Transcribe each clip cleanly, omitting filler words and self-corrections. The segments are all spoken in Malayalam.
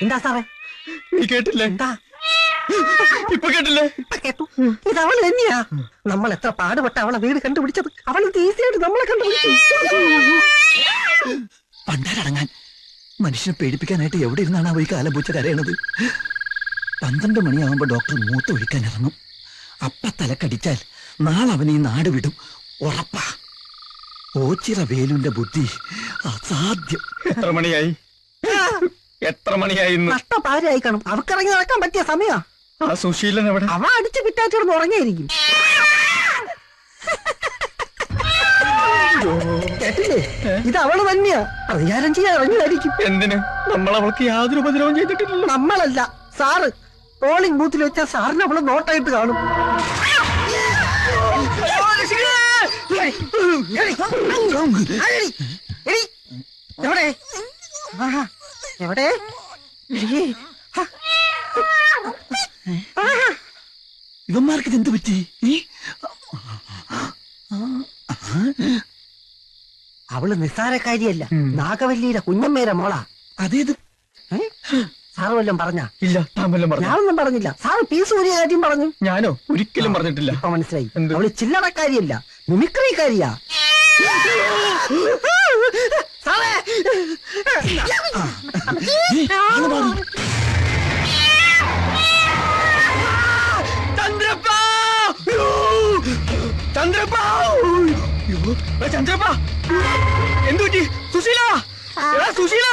എന്താ സാറേ? നീ കേട്ടില്ലേ? എന്താ ഇപ്പൊ കേട്ടില്ലേ? കേട്ടു. ഇത് അവൾ തന്നെയാ. നമ്മൾ എത്ര പാടുപെട്ട അവളെ വീട് കണ്ടുപിടിച്ചത്. അവൾ ഇത് ഈസിയായിട്ട് നമ്മളെ കണ്ടുപിടിച്ചു. പണ്ടാരടങ്ങാൻ മനുഷ്യനെ പേടിപ്പിക്കാനായിട്ട് എവിടെ ഇരുന്നാണ് പോയി കാലം പൂച്ച കരയണത്? 12 മണിയാവുമ്പോ ഡോക്ടർ മൂത്ത് ഒഴിക്കാൻ ഇറങ്ങും. അപ്പ തലക്കടിച്ചാൽ നാളെ അവൻ ഈ നാട് വിടും, ഉറപ്പാ. ഓച്ചിറ വേലുന്റെ ബുദ്ധി അസാധ്യം. എത്ര മണിയായി? നഷ്ടപാരായി കാണും. അവക്കിറങ്ങി നടക്കാൻ പറ്റിയ സമയാ. ആ സുശീലൻ എവിടെ? അവ അടിച്ച് പിറ്റാച്ചിടന്ന് ഉറങ്ങിയിരിക്കും. കേട്ടില്ലേ? ഇത് അവള് തന്നെയാ. പ്രതികാരം ചെയ്യാൻ ഇറങ്ങിയായിരിക്കും. എന്തിന്? നമ്മൾ അവൾക്ക് യാതൊരു ഉപദ്രവം ചെയ്തിട്ടില്ലല്ലോ. നമ്മളല്ല, സാറ്. പോളിംഗ് ബൂത്തിൽ വെച്ചാൽ സാറിന് അവള് നോട്ടായിട്ട് കാണും. എവിടെ എവിടെ? ഇവന്മാർക്ക് എന്ത് പറ്റി? അവള് നിസ്സാരക്കാരിയല്ല, നാഗവല്ലിയുടെ കുഞ്ഞമ്മേരെ മോളാ. അതേത്? സാറ് വല്ലതും പറഞ്ഞ? ഇല്ല, താൻ വല്ലതും പറഞ്ഞു? ഞാനൊന്നും പറഞ്ഞില്ല. സാറ് പീസ് ഊരിയ കാര്യം പറഞ്ഞു. ഞാനോ? ഒരിക്കലും പറഞ്ഞിട്ടില്ല. ഇപ്പൊ മനസ്സിലായി. അവള് ചില്ലറക്കാരിയല്ല, മിമിക്രിക്കാരിയാ. സാറേ എന്തു പറ്റി? സുശീല, സുശീല,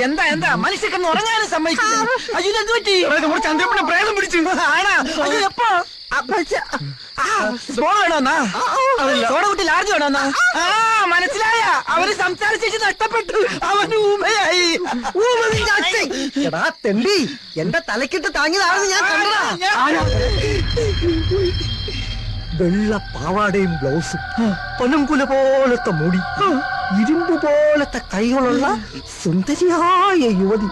എന്താ എന്താ മനുഷ്യക്കെന്ന് ഉറങ്ങാനും സമ്മതിക്കില്ല. അയ്യോ എന്ത് പറ്റി? നമ്മുടെ ചന്ദ്രപ്പനെ പ്രേതം പിടിച്ചു. ആണാ? അയ്യോ എപ്പോ? സോഡ വേണോന്നാ? സോഡ കുട്ടി ലാർജ് വേണോന്നാ? മനസ്സിലായ? അവര് സംസാരിച്ചു നഷ്ടപ്പെട്ടു. അവന് ഊമയായി. എടാ തെണ്ടി, എന്റെ തലക്കിട്ട് താങ്ങിയതാണെന്ന് ഞാൻ കണ്ടതാ. വെള്ള പാവാടയും ബ്ലൗസും, പനങ്കുല പോലത്തെ മുടി, ഇരുമ്പ് പോലത്തെ കൈകളുള്ള സുന്ദരിയായ യുവതി.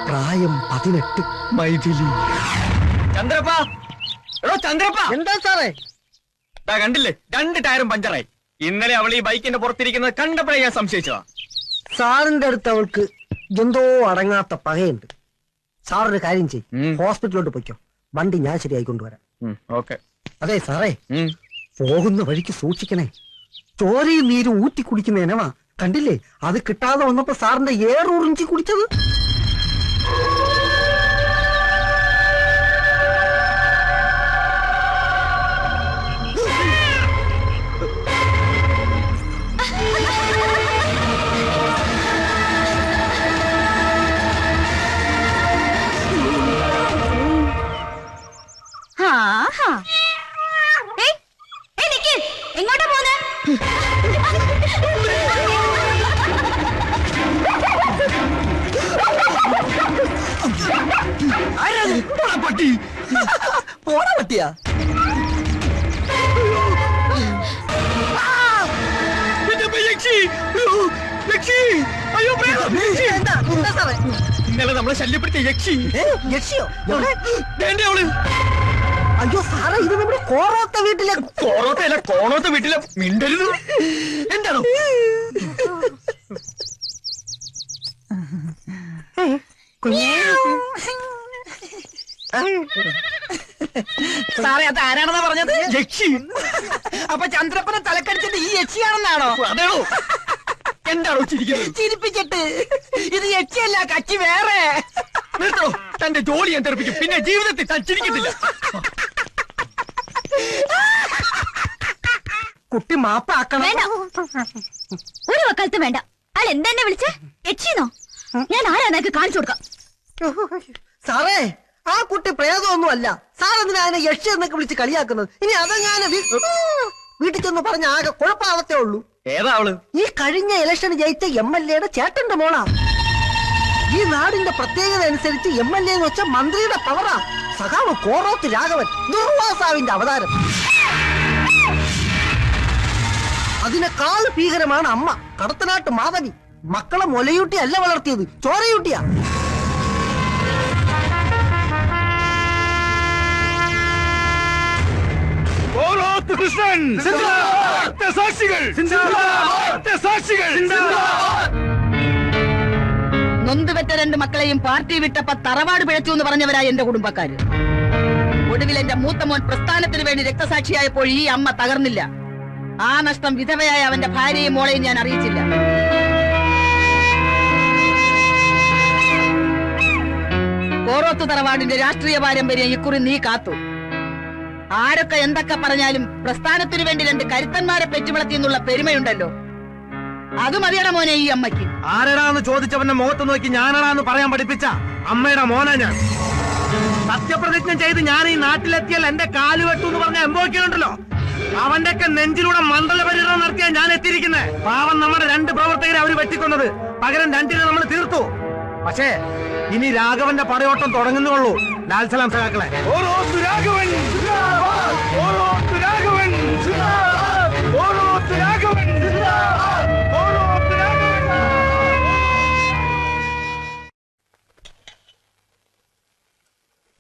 പ്രായം 18. മൈഥിലി. ചന്ദ്രപ്പ, എടോ ചന്ദ്രപ്പ. എന്താ സാറേ? കണ്ടില്ലേ, 2 ടയറും പഞ്ചറായി. ഇന്നലെ അവൾ ഈ ബൈക്കിന്റെ പുറത്തിരിക്കുന്നത് കണ്ടപ്പോഴേ ഞാൻ സംശയിച്ചതാ. സാറിന്റെ അടുത്ത് അവൾക്ക് എന്തോ അടങ്ങാത്ത പകയുണ്ട്. സാറൊരു കാര്യം ചെയ്യും, ഹോസ്പിറ്റലിലോട്ട് പൊയ്ക്കോ. വണ്ടി ഞാൻ ശരിയായി കൊണ്ടുവരാം. ഓക്കെ. അതെ സാറേ, പോകുന്ന വഴിക്ക് സൂക്ഷിക്കണേ. ചോരയും നീരും ഊറ്റി കുടിക്കുന്ന ഇനവാ. കണ്ടില്ലേ, അത് കിട്ടാതെ വന്നപ്പോ സാറിന്റെ ഏറുറിഞ്ചി കുടിച്ചത്. എങ്ങോട്ടാ പോന്നെ? പട്ടി പോണ പട്ടിയാ? ഇന്നലെ നമ്മളെ ശല്യപ്പെടുത്തിയ യക്ഷി. യക്ഷിയോ? അവള്. അയ്യോ സാറേ, ഇത് നമ്മുടെ കോറോത്ത വീട്ടിലെ. കോറോത്തല്ല, കോണോത്ത വീട്ടിലെ. മിണ്ടരുത്. എന്താണോ? സാറേ, അത് ആരാണെന്നാ പറഞ്ഞത്? യക്ഷി. അപ്പൊ ചന്ദ്രപ്പനെ തലക്കടിച്ചത് ഈ യക്ഷിയാണെന്നാണോ? അതെയോ? എന്താണോ ചിരിക്കുന്നത്? ചിരിപ്പിച്ചിട്ട്. ഇത് യക്ഷിയല്ല, കച്ചി വേറെ. നിർത്തോ, തന്റെ ജോലി ഞാൻ തെറിപ്പിക്കും. പിന്നെ ജീവിതത്തിൽ താൻ ചിരിക്കത്തില്ല. കുട്ടി മാപ്പാക്കണം. ഒരു വക്കാലത്തും വേണ്ട. അയാൾ എന്താ വിളിച്ചേ? യക്ഷിന്നോ? ഞാൻ ആരാന്നൊക്കെ കാണിച്ചു കൊടുക്കാം. സാറേ, ആ കുട്ടി പ്രേതമൊന്നും അല്ല. സാർ എന്തിനാ അതിനെ യക്ഷി എന്നൊക്കെ വിളിച്ച് കളിയാക്കുന്നത്? ഇനി അതങ്ങനെ വീട്ടിൽ ചെന്ന് പറഞ്ഞ ആകെ കുഴപ്പാവത്തേ ഉള്ളൂ. ഏതാ അവള്? ഈ കഴിഞ്ഞ ഇലക്ഷന് ജയിച്ച MLA-യുടെ ചേട്ടന്റെ മോളാ. ഈ നാടിന്റെ പ്രത്യേകത അനുസരിച്ച് MLA എന്ന് വെച്ച മന്ത്രിയുടെ പവറാ. സഖാവ് കോറോത്ത് രാഘവൻ, ദുർവാസാവിന്റെ അവതാരം. അതിനേക്കാൾ ഭീകരമാണ് അമ്മ കടത്തനാട്ട് മാധവി. മക്കളെ മുലയൂട്ടി അല്ല വളർത്തിയത്, ചോരയൂട്ടിയാ. കൃഷ്ണൻ സാക്ഷികൾ. നൊന്തുപെറ്റ 2 മക്കളെയും പാർട്ടി വിട്ടപ്പോ തറവാട് പിഴച്ചു എന്ന് പറഞ്ഞവരായ എന്റെ കുടുംബക്കാര്. ഒടുവിൽ എന്റെ മൂത്ത മോൻ പ്രസ്ഥാനത്തിന് വേണ്ടി രക്തസാക്ഷിയായപ്പോൾ ഈ അമ്മ തകർന്നില്ല. ആ നഷ്ടം വിധവയായ അവന്റെ ഭാര്യയും മോളെയും ഞാൻ അറിയിച്ചില്ല. കോറോത്ത് തറവാടിന്റെ രാഷ്ട്രീയ പാരമ്പര്യം ഇക്കുറി നീ കാത്തു. ആരൊക്കെ എന്തൊക്കെ പറഞ്ഞാലും പ്രസ്ഥാനത്തിനു വേണ്ടി 2 കരുത്തന്മാരെ പെറ്റുവളർത്തി എന്നുള്ള പെരുമയുണ്ടല്ലോ. അത് മതിയട മോനെ ഈ അമ്മയ്ക്ക്. ആരടാന്ന് ചോദിച്ചവന്റെ മുഖത്ത് നോക്കി ഞാനടാന്ന് പറയാൻ പഠിപ്പിച്ച അമ്മയുടെ മോനാ ഞാൻ. സത്യപ്രതിജ്ഞ ചെയ്ത് ഞാൻ ഈ നാട്ടിലെത്തിയാൽ എന്റെ കാല് വെട്ടു എന്ന് പറഞ്ഞ എംബോക്കിയുണ്ടല്ലോ, അവന്റെ ഒക്കെ നെഞ്ചിലൂടെ മണ്ഡല പര്യടനം നടത്തിയാ ഞാൻ എത്തിയിരിക്കുന്നത്. പാവം നമ്മുടെ 2 പ്രവർത്തകരെ അവര് വെട്ടിക്കൊന്നത്, പകരം 2 നമ്മൾ തീർത്തു. പക്ഷേ ഇനി രാഘവന്റെ പടയോട്ടം തുടങ്ങുന്നുള്ളൂ. ലാൽ സലാം സഖാക്കളെ.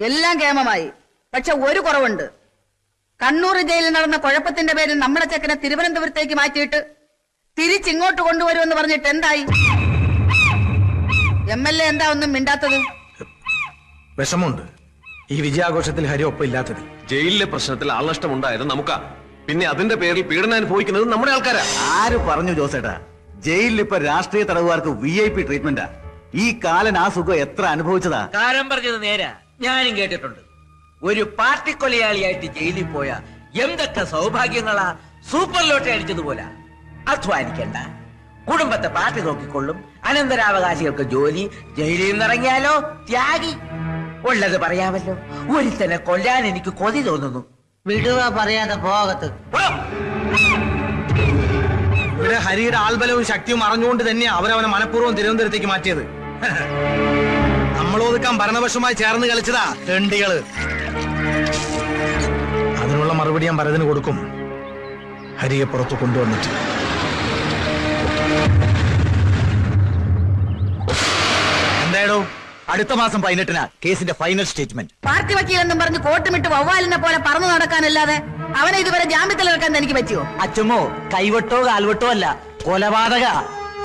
എല്ലാം കേമമായി. പക്ഷെ ഒരു കുറവുണ്ട്. കണ്ണൂർ ജയിലിൽ നടന്ന കുഴപ്പത്തിന്റെ പേരിൽ നമ്മളെ ചെക്കനെ തിരുവനന്തപുരത്തേക്ക് മാറ്റിയിട്ട് തിരിച്ചിങ്ങോട്ട് കൊണ്ടുവരുമെന്ന് പറഞ്ഞിട്ട് എന്തായി? MLA എന്താ ഒന്നും മിണ്ടാത്തത്? വിഷമുണ്ട് ഈ വിജയാഘോഷത്തിൽ ഹരി ഒപ്പം ഇല്ലാത്തത്. ജയിലിലെ പ്രശ്നത്തിൽ ആൾനഷ്ടമുണ്ടായത് നമുക്കാ. പിന്നെ അതിന്റെ പേരിൽ പീഡനം അനുഭവിക്കുന്നത് നമ്മുടെ ആൾക്കാരാ. ആര് പറഞ്ഞു ജോസേട്ടാ? ജയിലിൽ ഇപ്പൊ രാഷ്ട്രീയ തടവുകാർക്ക് VIP ട്രീറ്റ്മെന്റാ. ഈ കാലൻ ആ സുഖം എത്ര അനുഭവിച്ചതാ. കാരം പറഞ്ഞത് നേരാ, ഞാനും കേട്ടിട്ടുണ്ട്. ഒരു പാർട്ടി കൊലയാളിയായിട്ട് ജയിലിൽ പോയ എന്തൊക്കെ സൗഭാഗ്യങ്ങളാ. Super lottery അടിച്ചതുപോലെ. അധ്വാനിക്കണ്ട, കുടുംബത്തെ പാർട്ടി നോക്കിക്കൊള്ളും, അനന്തരാവകാശികൾക്ക് ജോലി, ജയിലിൽ നിന്നിറങ്ങിയാലോ ത്യാഗി. ഉള്ളത് പറയാമല്ലോ, ഒരുത്തനെ കൊല്ലാൻ എനിക്ക് കൊതി തോന്നുന്നു. വിടുക പറയാതെ പോകത്ത്. ഇവിടെ ഹരിയുടെ ആൾബലവും ശക്തിയും അറിഞ്ഞുകൊണ്ട് തന്നെയാ അവരവനെ മനഃപൂർവ്വം തിരുവനന്തപുരത്തേക്ക് മാറ്റിയത്. നമ്മൾ ഒതുക്കാൻ ഭരണപക്ഷമായി ചേർന്ന് കളിച്ചതാ തെണ്ടികള്. അതിനുള്ള മറുപടി ഞാൻ ഭരതന് കൊടുക്കും, ഹരിയെ പുറത്തു കൊണ്ടുവന്നിട്ട്. എന്തായാലും അടുത്ത മാസം 18-നാ കേസിന്റെ ഫൈനൽ സ്റ്റേറ്റ്മെന്റ്. പാർട്ടി വക്കീലെന്നും പറഞ്ഞ് കോട്ടുമിട്ട് വവ്വാലിനെ പോലെ പറന്നു നടക്കാനല്ലാതെ അവനെ ഇതുവരെ ജാമ്യത്തിൽ ഇറക്കാൻ എനിക്ക് പറ്റിയോ? അച്ഛമ്മോ, കൈവട്ടോ കാൽവട്ടോ അല്ല, കൊലപാതക.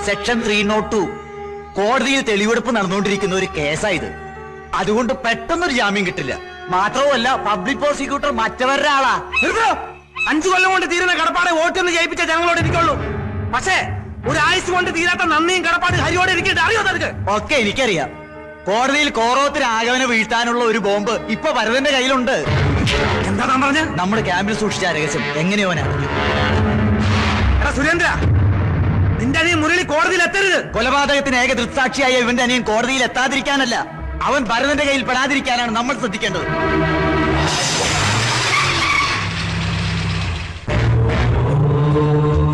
സെക്ഷൻ 302 കോടതിയിൽ തെളിവെടുപ്പ് നടന്നുകൊണ്ടിരിക്കുന്ന ഒരു കേസായത്. അതുകൊണ്ട് പെട്ടെന്നൊരു ജാമ്യം കിട്ടില്ല. മാത്രവുമല്ല, പബ്ലിക് പ്രോസിക്യൂട്ടർ മറ്റവരുടെ ആളാ. 5 കൊല്ലം കൊണ്ട് തീരുന്ന കടപ്പാടെ വോട്ടൊന്ന് ജയിപ്പിച്ച ജനങ്ങളോട് ഇരിക്കുള്ളൂ. പക്ഷേ ഒരു ആയുസ് കൊണ്ട് തീരാത്ത നന്ദിയും കടപ്പാട് ഹരിയോടെ ഇരിക്കട്ടെ. അറിയോ നിനക്ക്? ഒക്കെ എനിക്കറിയാം. കോടതിയിൽ കോറോത്ത് രാഘവനെ വീഴ്ത്താനുള്ള ഒരു ബോംബ് ഇപ്പൊ ഭരതന്റെ കയ്യിലുണ്ട്. എന്താ താൻ പറഞ്ഞ? നമ്മുടെ ക്യാമ്പിൽ സൂക്ഷിച്ച രഹസ്യം എങ്ങനെയോ അറിഞ്ഞു. എടാ സുരേന്ദ്ര, നിന്റെ അനിയൻ മുരളി കോടതിയിൽ എത്തരുത്. കൊലപാതകത്തിന് ഏക ദൃക്സാക്ഷിയായ ഇവന്റെ അനിയൻ കോടതിയിൽ എത്താതിരിക്കാനല്ല, അവൻ ഭരതന്റെ കയ്യിൽ പെടാതിരിക്കാനാണ് നമ്മൾ ശ്രദ്ധിക്കേണ്ടത്.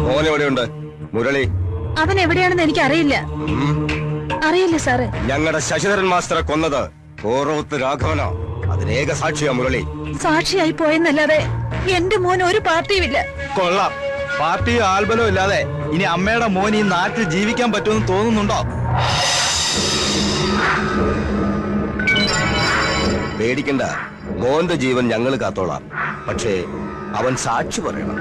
മോൻ എവിടെയുണ്ട്? മുരളി അവൻ എവിടെയാണെന്ന് എനിക്ക് അറിയില്ല. അറിയില്ല സാറ്. ഞങ്ങളുടെ ശശിധരൻ മാസ്റ്ററെ കൊന്നത് കോറോത്ത് രാഘവനോ? അതിനേക സാക്ഷിയാ മുരളി. സാക്ഷിയായി പോയെന്നല്ലാതെ എന്റെ മോൻ ഒരു പാർട്ടിയുമില്ല. കൊള്ളാം. പാർട്ടി ആൽബലം ഇല്ലാതെ ഇനി അമ്മയുടെ മോൻ ഈ നാട്ടിൽ ജീവിക്കാൻ പറ്റുമെന്ന് തോന്നുന്നുണ്ടോ? പേടിക്കണ്ട, മോന്റെ ജീവൻ ഞങ്ങൾ കാത്തോളാം. പക്ഷേ അവൻ സാക്ഷി പറയണം.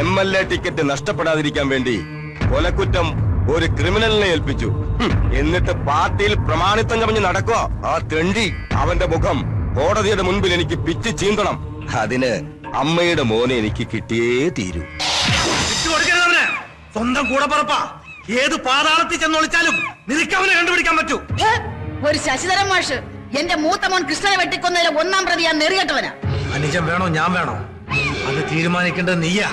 MLA ടിക്കറ്റ് നഷ്ടപ്പെടാതിരിക്കാൻ വേണ്ടി കൊലക്കുറ്റം ഒരു ക്രിമിനലിനെ ഏൽപ്പിച്ചു. എന്നിട്ട് പാർട്ടിയിൽ പ്രമാണിത്വം കമിഞ്ഞ് നടക്കുക ആ തെണ്ടി. അവന്റെ മുഖം കോടതിയുടെ മുൻപിൽ എനിക്ക് പിച്ച് ചീന്തണം. അതിന് അമ്മയുടെ മോനെ എനിക്ക് കിട്ടിയേ തീരൂ. വിട്ടുകൊടുക്കരുതവന്. സ്വന്തം കൂടപ്പറപ്പാ. ഏത് പാതാളത്തിൽ ചെന്നൊളിച്ചാലും നിനക്കവനെ കണ്ടുപിടിക്കാൻ പറ്റൂ. ഒരു ശശിധരൻ മാഷ് എന്റെ മൂത്ത മോൻ കൃഷ്ണനെ വെട്ടിക്കൊന്നതിലെ 1-ാം പ്രതി ഞാൻ നെറികെട്ടവനാ. അനുജൻ വേണോ ഞാൻ വേണോ അത് തീരുമാനിക്കേണ്ടത് നീയാ.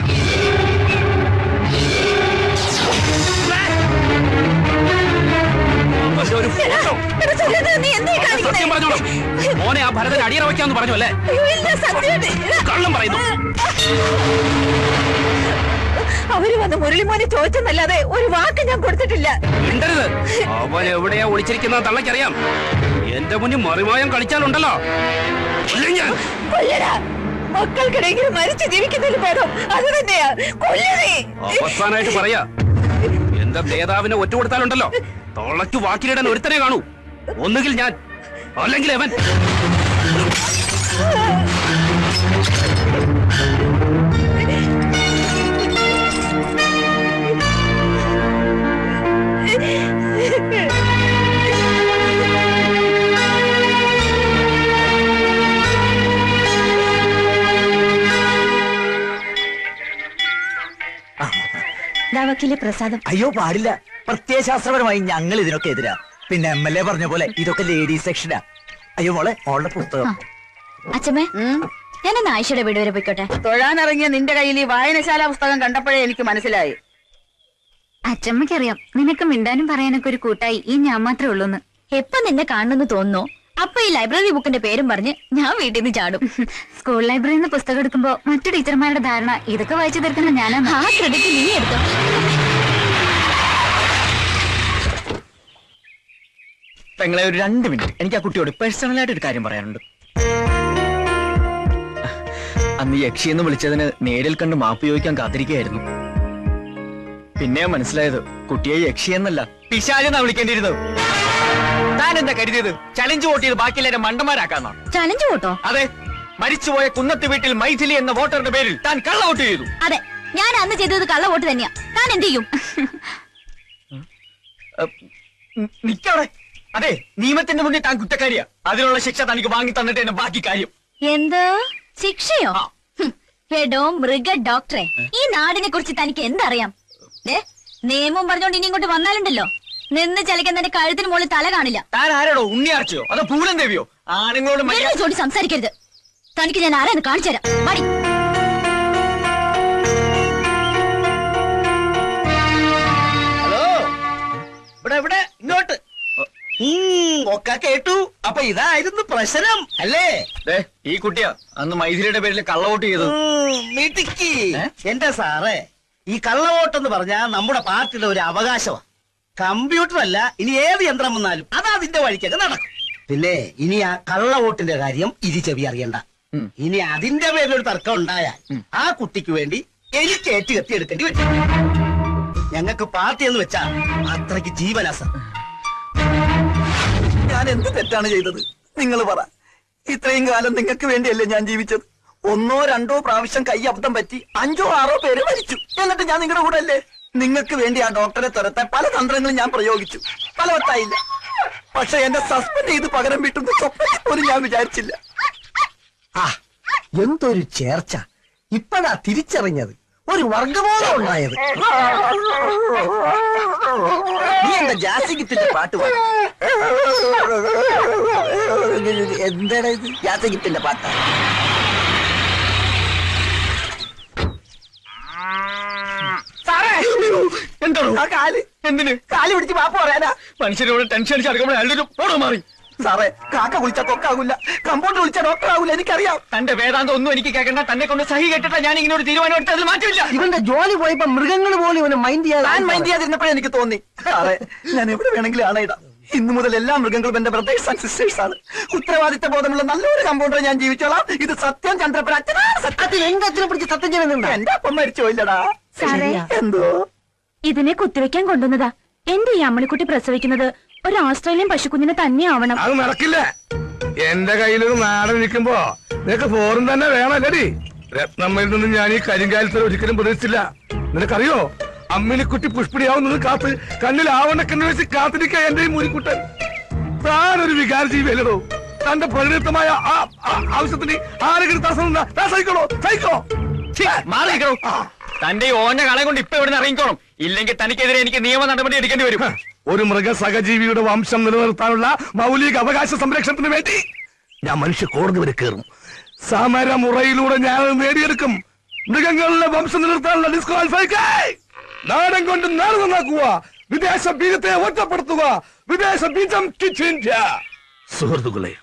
മോനെ ആ ഭരതൻ അടിയറ വയ്ക്കാന്ന് പറഞ്ഞു അല്ലേ? കള്ളം പറയുന്നു. അവര് വന്ന് മുരളിമോനെ ചോദിച്ചെന്നല്ലാതെ ഒരു വാക്ക് ഞാൻ കൊടുത്തിട്ടില്ല. മിണ്ടരുത്. അവൻ എവിടെയാ ഒളിച്ചിരിക്കുന്ന തള്ളക്കറിയാം. എന്റെ മുന്നിൽ മറിമായം കളിച്ചാലുണ്ടല്ലോ. മക്കൾക്കിടയിൽ മരിച്ചു ജീവിക്കുന്നതിന് ഭേദം അത് തന്നെയാ. അവസാനായിട്ട് പറയാ, എന്റെ നേതാവിനെ ഒറ്റ കൊടുത്താലുണ്ടല്ലോ തൊള്ളയ്ക്ക് വാക്കിലിടാൻ ഒരുത്തനെ കാണൂ. ഒന്നുകിൽ ഞാൻ, അല്ലെങ്കിൽ അവൻ. വക്കീലെ പ്രസാദം. അയ്യോ പാടില്ല. പ്രത്യയശാസ്ത്രപരമായി ഞങ്ങൾ ഇതിനൊക്കെ എതിരാ. പിന്നെ MLA പറഞ്ഞ പോലെ ഇതൊക്കെ ലേഡീസ് സെക്ഷനാ. അയ്യോ മോളെ, മോളുടെ പുസ്തകം. അച്ഛമ്മേ, ഞാനൊന്ന് ആയിഷയുടെ വീട് വരെ പോയിക്കോട്ടെ. തൊഴാനിറങ്ങിയ നിന്റെ കയ്യിൽ ഈ വായനശാല പുസ്തകം കണ്ടപ്പോഴേ എനിക്ക് മനസ്സിലായി. അച്ഛമ്മക്കറിയാം നിനക്ക് മിണ്ടാനും പറയാനൊക്കെ ഒരു കൂട്ടായി ഈ ഞാൻ മാത്രമേ ഉള്ളൂന്ന്. എപ്പൊ നിന്നെ കാണുന്നു തോന്നുന്നു അപ്പൊ ഈ ലൈബ്രറി ബുക്കിന്റെ പേരും പറഞ്ഞ് ഞാൻ വീട്ടിൽ നിന്ന് ചാടും. സ്കൂൾ ലൈബ്രറിയിൽ നിന്ന് പുസ്തകം എടുക്കുമ്പോ മറ്റു ടീച്ചർമാരുടെ ധാരണ ഇതൊക്കെ വായിച്ചു തീർക്കുന്ന ഞാനാണ്. ആ ക്രെഡിറ്റ് നീ എടുത്തോ. പെങ്ങളെ ഒരു 2 മിനിറ്റ്, എനിക്ക് ആ കുട്ടിയോട് പേഴ്സണലായിട്ട് ഒരു കാര്യം പറയാനുണ്ട്. അന്ന് യക്ഷിയെന്ന് വിളിച്ചതിന് നേരിൽ കണ്ട് മാപ്പ് ചോദിക്കാൻ കാത്തിരിക്കുകയായിരുന്നു. പിന്നെ മനസ്സിലായത് കുട്ടിയെ യക്ഷിയെന്നല്ല പിശാചെന്നാ വിളിക്കേണ്ടിയിരുന്നത്. താൻ എന്താ കരുതിയത്? ചലഞ്ച് വോട്ട് ചെയ്ത് ബാക്കിയെല്ലാവരും മണ്ടന്മാരാക്കാന്നോ? ചലഞ്ച് വോട്ടോ? അതെ, മരിച്ചുപോയ കുന്നത്ത് വീട്ടിൽ മൈഥിലി എന്ന വോട്ടറുടെ പേരിൽ താൻ കള്ള വോട്ട് ചെയ്തു. അതെ, ഞാൻ അന്ന് ചെയ്തത് കള്ള വോട്ട് തന്നെയാ. താൻ എന്ത് ചെയ്യും? നിക്കവിടെ. അതെ, നിയമത്തിന്റെ മുന്നിൽ താൻ കുറ്റക്കാരിയാ. അതിനുള്ള ശിക്ഷ തനിക്ക് വാങ്ങി തന്നിട്ട് തന്നെ ബാക്കി കാര്യം. എന്ത് ശിക്ഷയോ? എടോ മൃഗ ഡോക്ടറെ, ഈ നാടിനെ കുറിച്ച് തനിക്ക് എന്തറിയാം? നിയമം പറഞ്ഞോണ്ട് ഇനി ഇങ്ങോട്ട് വന്നാലുണ്ടല്ലോ, നിന്ന് ചലിക്കാൻ തന്റെ കഴുത്തിന് മുകളിൽ തല കാണില്ല. താൻ ആരോടോ, ഉണ്ണിയാർച്ചയോ അതോ പൂലൻ ദേവിയോ? ആണുങ്ങളോട് ചോടി സംസാരിക്കരുത്. തനിക്ക് ഞാൻ ആരാന്ന് കാണിച്ചു തരാം. മടി. ഹലോ, ഇവിടെ ഇങ്ങോട്ട്. ഒക്കെ കേട്ടു. അപ്പൊ ഇതായിരുന്നു പ്രശ്നം അല്ലേ? ഈ കുട്ടിയാ അന്ന് മൈഥിലിയുടെ പേരിൽ കള്ളവോട്ട് ചെയ്തത്. മിടുക്കി. എന്റെ സാറേ, ഈ കള്ളവോട്ടെന്ന് പറഞ്ഞാൽ നമ്മുടെ പാർട്ടിയുടെ ഒരു അവകാശമാണ്. കമ്പ്യൂട്ടർ അല്ല, ഇനി ഏത് യന്ത്രം വന്നാലും അത് അതിന്റെ വഴിക്കൊക്കെ നടക്കും. പിന്നെ ഇനി ആ കള്ളവോട്ടിന്റെ കാര്യം ചെവി അറിയണ്ട. ഇനി അതിന്റെ പേരിലൊരു തർക്കം ഉണ്ടായാൽ ആ കുട്ടിക്ക് വേണ്ടി എനിക്ക് ഏറ്റുകത്തി എടുക്കേണ്ടി വരും. ഞങ്ങൾക്ക് പാർട്ടി എന്ന് വെച്ചാ അത്രയ്ക്ക് ജീവനാസ. ഞാൻ എന്ത് തെറ്റാണ് ചെയ്തത്? നിങ്ങൾ പറ. ഇത്രയും കാലം നിങ്ങൾക്ക് വേണ്ടിയല്ലേ ഞാൻ ജീവിച്ചത്? 1 or 2 പ്രാവശ്യം കൈ അബദ്ധം പറ്റി 5 or 6 പേര് മരിച്ചു. എന്നിട്ട് ഞാൻ നിങ്ങളുടെ കൂടെ അല്ലേ? നിങ്ങൾക്ക് വേണ്ടി ആ ഡോക്ടറെ തുരത്താൻ പല തന്ത്രങ്ങളും ഞാൻ പ്രയോഗിച്ചു. ഫലവത്തായില്ല. പക്ഷെ എന്നെ സസ്പെൻഡ് ചെയ്ത് പകരം വീട്ടുന്ന സ്വപ്നത്തിൽ പോലും ഞാൻ വിചാരിച്ചില്ല. എന്തൊരു ചേർച്ച! ഇപ്പഴാ തിരിച്ചറിഞ്ഞത്. ഒരു വർഗബോധം ഉണ്ടായത്. നീ എന്താ ജാസിഗിത്തിന്റെ പാട്ട് പാടും? എന്താണ് ഇത്? ജാസിഗിത്തിന്റെ പാട്ടാ. എന്തോ എന്തിന് കാല് പിടിച്ച് മാപ്പ് പറയാനാ? മനുഷ്യരോട് ടെൻഷൻ അടിച്ച് അടുക്കുമ്പോൾ എല്ലാവരും ഓടോ മാറി. സാറേ, കാക്ക വിളിച്ചാൽ കൊക്കാകൂല, കമ്പൗണ്ടർ വിളിച്ചാൽ ഡോക്ടർ ആകൂല. എനിക്കറിയാം. തന്റെ വേദാന്തം ഒന്നും എനിക്ക് കേൾക്കണ്ട. തന്നെ കൊണ്ട് സഹി കേട്ടിട്ടാ ഞാൻ ഇങ്ങനെ ഒരു തീരുമാനം എടുത്തതിൽ മാറ്റമില്ല. ഇവന്റെ ജോലി പോയപ്പോ മൃഗങ്ങൾ പോലും ഇവനെ മൈൻഡ് ചെയ്യാതിരുന്നപ്പോഴേ എനിക്ക് തോന്നി. സാറേ, ഞാൻ എവിടെ വേണമെങ്കിലും ആണയിടാം. ഇന്നു മുതൽ എല്ലാ മൃഗങ്ങളും എന്റെ ബ്രദേഴ്സ് ആൻഡ് സിസ്റ്റേഴ്സ് ആണ്. ഉത്തരവാദിത്ത ബോധമുള്ള നല്ലൊരു കമ്പൗണ്ടറെ ഞാൻ ജീവിച്ചോളാം. ഇത് സത്യം. ചന്ദ്രപ്പൻ അച്ഛനാണ് സത്യത്തിൽ. എന്റെ അച്ഛനെ പിടിച്ച് സത്യം ചെയ്യുന്നുണ്ട്. എന്റെ അപ്പം മരിച്ചോയില്ലടാ. എന്തോ ഇതിനെ കുത്തിവെക്കാൻ കൊണ്ടുവന്നതാ. എന്റെ ഈ അമ്മണിക്കുട്ടി പ്രസവിക്കുന്നത് ഒരു ഓസ്ട്രേലിയൻ പശുക്കുഞ്ഞിനെ തന്നെയാവണം. അത് നടക്കില്ല. എന്റെ കയ്യിലൊരു നാടൻ നിൽക്കുമ്പോ നിനക്ക് ഫോറും തന്നെ വേണല്ലേടി. രത്നമ്മയിൽ നിന്നും ഞാൻ ഈ കരിങ്കാലത്തിൽ ഒരിക്കലും പ്രതീക്ഷിച്ചില്ല. നിനക്കറിയോ, അമ്മിനിക്കുട്ടി പുഷ്പിടിയാവുന്നത് കാത്ത് കണ്ണിൽ ആവണക്കെന്ന് വെച്ച് കാത്തിരിക്കുക എന്റെ ഈ മുരിക്കുട്ടൻ. താനൊരു വികാര ജീവിയല്ലോ. തന്റെ പരിണിതമായ ആവശ്യത്തിന് ആരെങ്കിലും തടസ്സം സഹിക്കണോ? സഹിക്കോ? മാറിക്കണോ? തന്റെ ഈ ഓഞ്ഞ കളെ കൊണ്ട് ഇപ്പൊ ഇവിടെ ഇറങ്ങിക്കോണം. ഇല്ലെങ്കിൽ തനിക്കെതിരെ എനിക്ക് നിയമ നടപടി എടുക്കേണ്ടി വരും. ഒരു മൃഗ സഹജീവിയുടെ വംശം നിലനിർത്താനുള്ള മൗലിക അവകാശ സംരക്ഷണത്തിന് വേണ്ടി ഞാൻ മനുഷ്യ കോടതി വരെ കയറും. സമരമുറയിലൂടെ ഞാൻ നേടിയെടുക്കും. മൃഗങ്ങളുടെ വംശം നിലനിർത്താനുള്ള ഡിസ്ക്വാളിഫൈ. നാടൻ കൊണ്ട് നാട് നന്നാക്കുക, വിദേശ ബീജത്തെ ഒറ്റപ്പെടുത്തുക, വിദേശ ബീജം സുഹൃത്തുക്കളെ,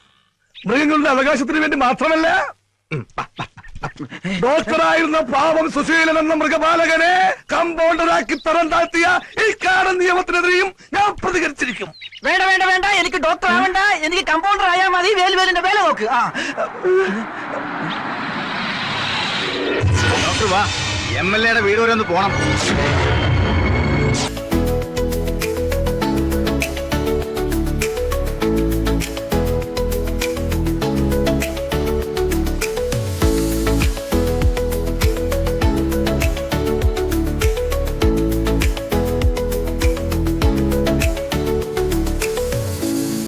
മൃഗങ്ങളുടെ അവകാശത്തിന് വേണ്ടി മാത്രമല്ല, ഡോക്ടറായിരുന്ന പാവം സുശീലൻ എന്ന മൃഗപാലകനെ കമ്പൗണ്ടറാക്കി തരം താഴ്ത്തിയ ഈ കാടൻ നിയമത്തിനെതിരെയും ഞാൻ പ്രതികരിച്ചിരിക്കും. വേണ്ട വേണ്ട വേണ്ട, എനിക്ക് ഡോക്ടർ ആവണ്ട. എനിക്ക് കമ്പൗണ്ടർ ആയാൽ മതി. വേലുവേലിന്റെ വേല നോക്ക്. ഡോക്ടർ വാ, MLA യുടെ വീട് വരെ ഒന്ന് പോണം.